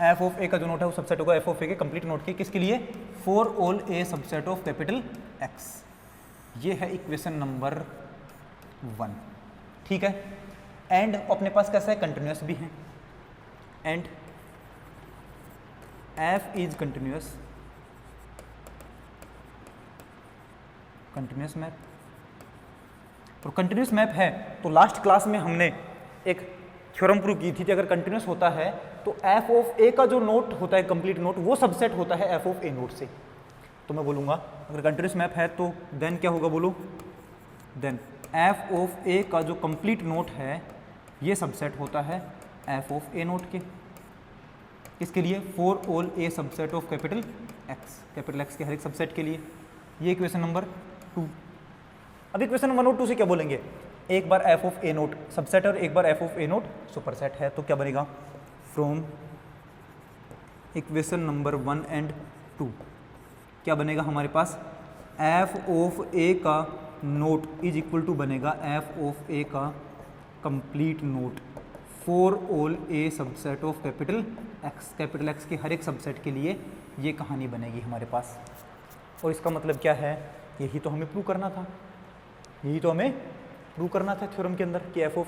f ऑफ a का जो नोट है वो सबसेट होगा f ऑफ a के कंप्लीट नोट के। किसके लिए, for all a subset of capital x। ये है इक्वेशन नंबर 1। ठीक है, एंड अपने पास कैसा है, कंटिन्यूअस भी है, and f is continuous map. और कंटिन्यूअस मैप है तो लास्ट क्लास में हमने एक थ्योरम प्रूव की थी कि अगर कंटिन्यूअस होता है तो f ऑफ a का जो नोट होता है कंप्लीट नोट वो सबसेट होता है f ऑफ a नोट से। तो मैं बोलूँगा अगर कंटिन्यूअस मैप है तो देन क्या होगा, बोलो, देन f ऑफ a का जो कंप्लीट नोट है ये सबसेट होता है f ऑफ a नोट के। इसके लिए for all a subset of capital x के हर एक सबसेट के लिए। ये इक्वेशन नंबर 2। अब इक्वेशन नंबर 1 और 2 से क्या बोलेंगे, एक बार f of a naught subset और एक बार f of a note superset है, तो क्या बनेगा, फ्रॉम इक्वेशन नंबर 1 एंड 2 क्या बनेगा हमारे पास, f ऑफ a का नोट इज इक्वल टू बनेगा f ऑफ a का complete note for all a subset of capital x के हर एक सबसेट के लिए ये कहानी बनेगी हमारे पास। और इसका मतलब क्या है, यही तो हमें प्रूव करना था, थ्योरम के अंदर कि f ऑफ,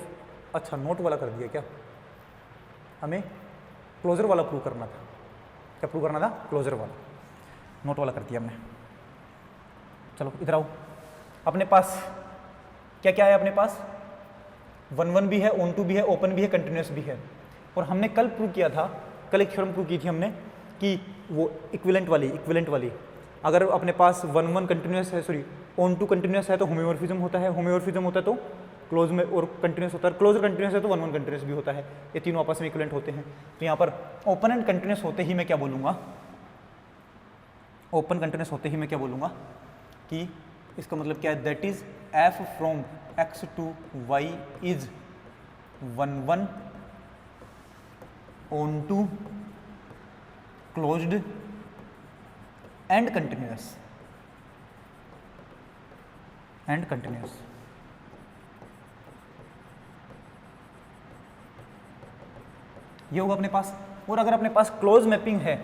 अच्छा नोट वाला कर दिया क्या, हमें क्लोजर वाला प्रूव करना था। क्या प्रूव करना था? क्लोजर वाला। नोट वाला कर दिया हमने। चलो इधर आओ, अपने पास क्या क्या है? अपने पास 1 1 भी है, ऑन टू भी है, ओपन भी है, कंटिन्यूस भी है। और हमने कल प्रूव किया था, कल एक थ्योरम प्रूव की थी हमने कि वो इक्विवेलेंट वाली अगर अपने पास 1 1 कंटिन्यूस है, सॉरी ऑन टू कंटिन्यूस है तो होम्योमॉर्फिज्म होता है, होम्योमॉर्फिज्म होता है तो क्लोज में और कंटिन्यूस होता है, क्लोजर कंटिन्यूस है तो 1 1 कंटिन्यूस भी होता है। ये तीनों आपस में इक्विवेलेंट होते हैं। तो यहाँ पर ओपन एंड कंटिन्यूस होते ही मैं क्या बोलूँगा? ओपन कंटिन्यूस होते ही मैं क्या बोलूँगा कि इसका मतलब क्या है? That is f from X to Y is 1 1 onto closed and continuous ये होगा अपने पास। और अगर अपने पास क्लोज मैपिंग है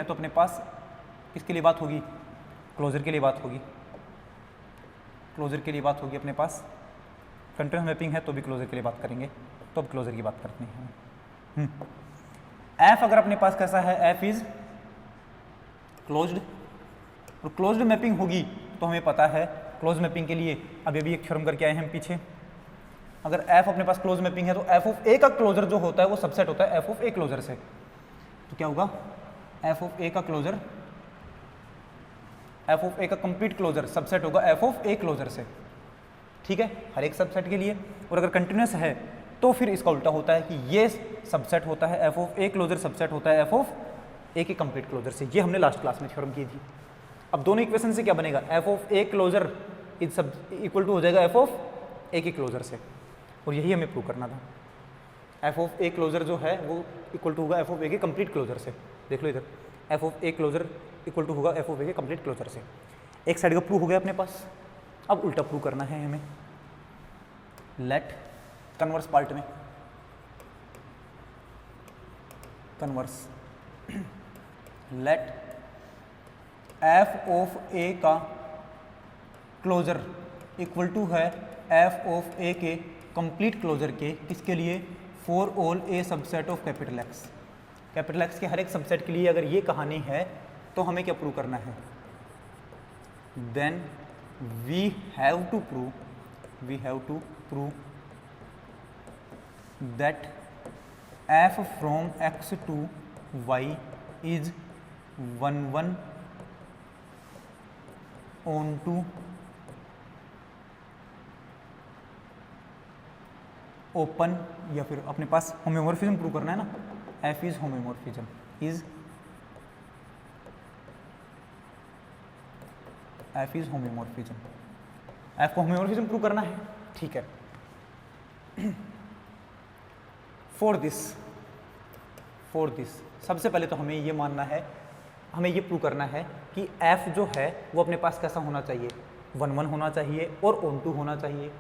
तो अपने पास किसके लिए बात होगी? क्लोजर के लिए बात होगी। अपने पास कंटिन्यूस मैपिंग है तो भी क्लोजर के लिए बात करेंगे। तो अब क्लोजर की बात करते हैं। एफ अगर अपने पास कैसा है? एफ इज क्लोज्ड, और क्लोज्ड मैपिंग होगी तो हमें पता है क्लोज मैपिंग के लिए अभी अभी एक थ्योरम करके आए हैं हम पीछे। अगर एफ अपने पास क्लोज मैपिंग है तो एफ ऑफ ए का क्लोजर जो होता है वो सबसेट होता है एफ ऑफ ए क्लोजर से। तो क्या होगा? एफ ऑफ ए का क्लोजर, एफ ऑफ ए का कंप्लीट क्लोजर सबसेट होगा एफ ऑफ ए क्लोजर से। ठीक है, हर एक सबसेट के लिए। और अगर कंटिन्यूस है तो फिर इसका उल्टा होता है कि ये सबसेट होता है F of A closure subset होता है एफ ऑफ ए के कंप्लीट क्लोजर से। ये हमने लास्ट क्लास में थ्योरम की थी। अब दोनों इक्वेशन से क्या बनेगा? F of A closure is sub equal to हो जाएगा एफ ऑफ ए के क्लोजर से। और यही हमें प्रूव करना था। एफ ऑफ ए क्लोजर जो है वो इक्वल टू होगा एफ ऑफ ए के कंप्लीट क्लोजर से। देख लो इधर, f of A closure equal to होगा एफ ऑफ ए के कंप्लीट क्लोजर से। एक साइड का प्रूव हो गया अपने पास। अब उल्टा प्रूव करना है हमें। लेट कन्वर्स पार्ट में कन्वर्स लेट एफ ऑफ ए का क्लोजर इक्वल टू है एफ ऑफ ए के कंप्लीट क्लोजर के। किसके लिए? For all A subset of capital X. Capital X के हर एक सबसेट के लिए अगर ये कहानी है तो हमें क्या प्रूव करना है? Then we have to prove that f from X to Y is 1 1 onto open, या फिर अपने पास होम्योमॉर्फिज्म प्रूव करना है ना, एफ इज होम्योमॉर्फिज्म एफ को होम्योमॉर्फिज्म प्रूव करना है। ठीक है। फॉर दिस सबसे पहले तो हमें ये मानना है, हमें ये प्रूव करना है कि एफ जो है वो अपने पास कैसा होना चाहिए? 1 1 होना चाहिए और ऑन टू होना चाहिए।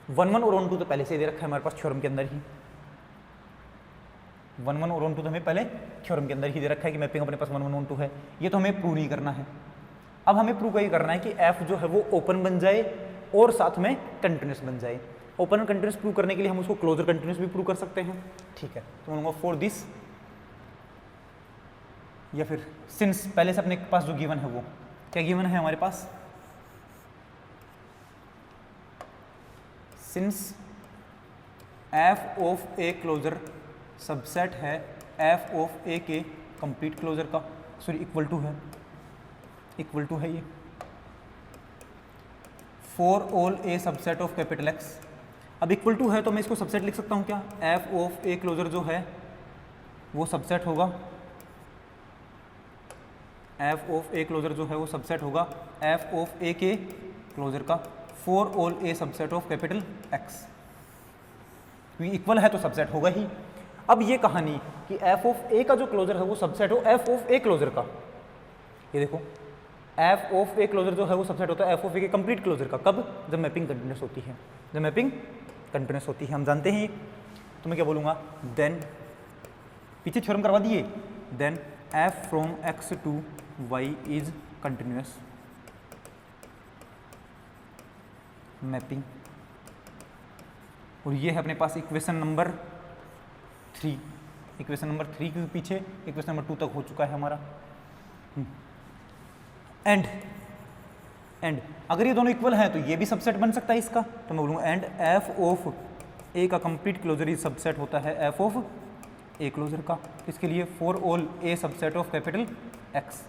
1 1 और ऑन टू तो पहले से दे रखा है हमारे पास थ्योरम के अंदर ही। 1 1 और ऑन टू तो हमें पहले थ्योरम के अंदर ही दे रखा है कि मैपिंग अपने पास 1 1 ऑन टू है। ये तो हमें प्रूव नहीं करना है। अब हमें प्रूव यही करना है कि एफ जो है वो ओपन बन जाए और साथ में कंटिन्यूस बन जाए। ओपन और कंटिन्यूस प्रूव करने के लिए हम उसको क्लोजर कंटिन्यूस भी प्रूव कर सकते हैं। ठीक है, तो बोलूँगा फॉर दिस, या फिर सिंस पहले से अपने पास जो गिवन है वो क्या गिवन है हमारे पास? Since F of A closure subset है एफ ऑफ ए के कंप्लीट क्लोजर का, सॉरी इक्वल टू है ये for all A subset of capital X. अब इक्वल टू है तो मैं इसको सबसेट लिख सकता हूँ क्या? एफ ऑफ ए क्लोजर जो है वो सबसेट होगा, एफ ऑफ ए क्लोजर जो है वो सबसेट होगा एफ ऑफ ए के क्लोजर का for all A subset of capital x. Equal है तो सबसेट होगा ही। अब ये कहानी कि एफ ऑफ ए का जो क्लोजर है वो सबसेट हो एफ ऑफ ए क्लोजर का, ये देखो एफ ऑफ ए क्लोजर जो है वो सबसेट होता है एफ ऑफ ए के कंप्लीट क्लोजर का। कब? जब मैपिंग कंटिन्यूस होती है। जब मैपिंग कंटिन्यूस होती है, हम जानते हैं। तो मैं क्या बोलूँगा? देन पीछे थ्योरम करवा दिए, then F from X to Y is continuous mapping. और ये है अपने पास इक्वेशन नंबर 3, इक्वेशन नंबर 3 के पीछे इक्वेशन नंबर 2 तक हो चुका है हमारा। एंड अगर ये दोनों इक्वल हैं तो ये भी सबसेट बन सकता है इसका, तो मैं बोलूँगा एंड एफ ऑफ ए का कंप्लीट क्लोजर इज सबसेट होता है एफ ऑफ ए क्लोजर का, इसके लिए for all A subset of capital X.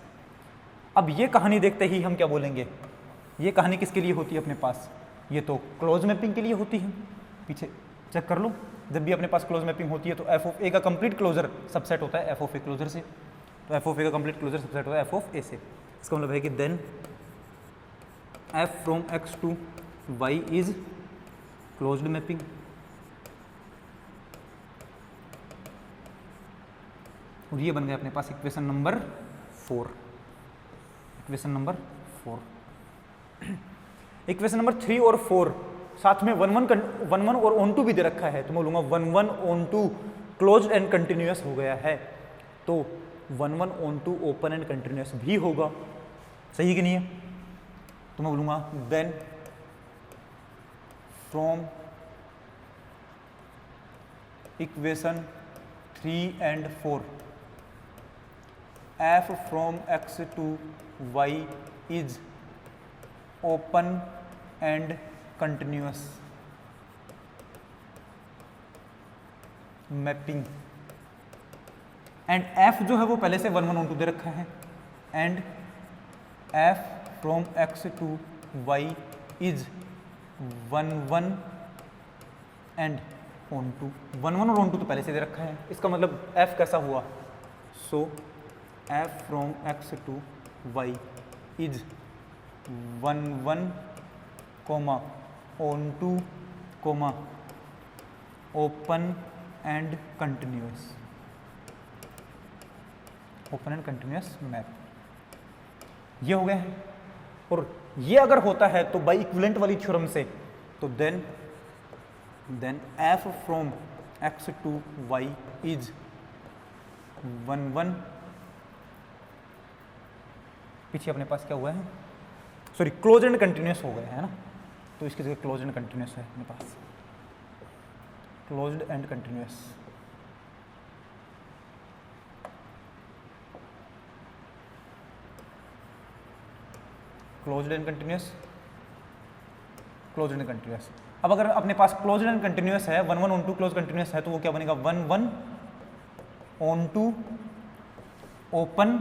अब ये कहानी देखते ही हम क्या बोलेंगे, ये कहानी किसके लिए होती है अपने पास, ये तो क्लोज मैपिंग के लिए होती है। पीछे चेक कर लो, जब भी अपने पास क्लोज मैपिंग होती है तो एफ ऑफ ए का कंप्लीट क्लोजर सबसेट होता है एफ ऑफ ए क्लोजर से, तो एफ ऑफ ए का कंप्लीट क्लोजर सबसेट होता है एफ ऑफ ए से। इसका मतलब है कि then F from X to Y is closed mapping. और ये बन गया अपने पास equation number 4, equation number 4। Equation number 3 और 4 साथ में 1 1 और ऑन टू भी दे रखा है, तो मैं बोलूँगा 1 1 onto closed and continuous हो गया है, तो 1 1 onto open and continuous भी होगा, सही कि नहीं है? तो मैं बोलूँगा then from equation 3 and 4 f from X to Y is open and continuous mapping. And f जो है वो पहले से 1 1 ऑन टू दे रखा है, and F from X to Y is 1 1 and onto. 1 1 और ऑन टू तो पहले से दे रखा है, इसका मतलब एफ कैसा हुआ, so F from X to Y is 1 1 comma onto comma open and continuous, open and continuous map. ये हो गए हैं, और ये अगर होता है तो बाई इक्विवेलेंट वाली थ्योरम से, तो then F from X to Y is 1 1, पीछे अपने पास क्या हुआ है, सॉरी क्लोज एंड कंटिन्यूअस हो गया है ना, तो इसकी जगह क्लोज एंड कंटिन्यूअस है अपने पास, closed and continuous. Closed and continuous, closed and continuous. अब अगर अपने पास क्लोज्ड एंड कंटिन्यूअस है, 1 1 ऑन टू क्लोज कंटिन्यूअस है, तो वो क्या बनेगा 1 1 onto open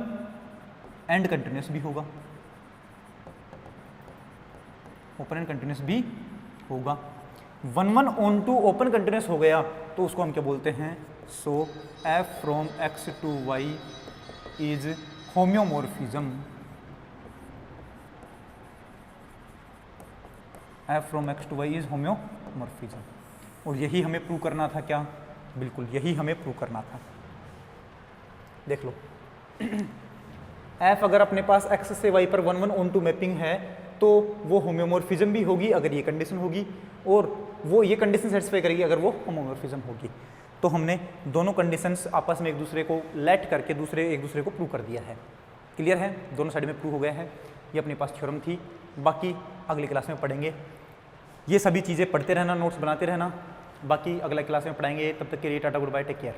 and continuous भी होगा, ओपन एंड कंटिन्यूअस भी होगा। 1 1 ऑन टू ओपन कंटिन्यूअस हो गया तो उसको हम क्या बोलते हैं, so F from X to Y is homeomorphism, F from X to Y is homeomorphism. और यही हमें प्रूव करना था क्या, बिल्कुल यही हमें प्रूव करना था। देख लो एफ अगर अपने पास एक्स से वाई पर 1 1 ऑन टू मैपिंग है तो वो होम्योमॉर्फिज्म भी होगी अगर ये कंडीशन होगी, और वो ये कंडीशन सेटिस्फाई करेगी अगर वो होमोमॉर्फिज्म होगी। तो हमने दोनों कंडीशंस आपस में एक दूसरे को लेट करके एक दूसरे को प्रूव कर दिया है। क्लियर है, दोनों साइड में प्रूव हो गया है। ये अपने पास थ्योरम थी, बाकी अगली क्लास में पढ़ेंगे। ये सभी चीज़ें पढ़ते रहना, नोट्स बनाते रहना, बाकी अगला क्लास में पढ़ाएंगे। तब तक के लिए tata, goodbye, take care.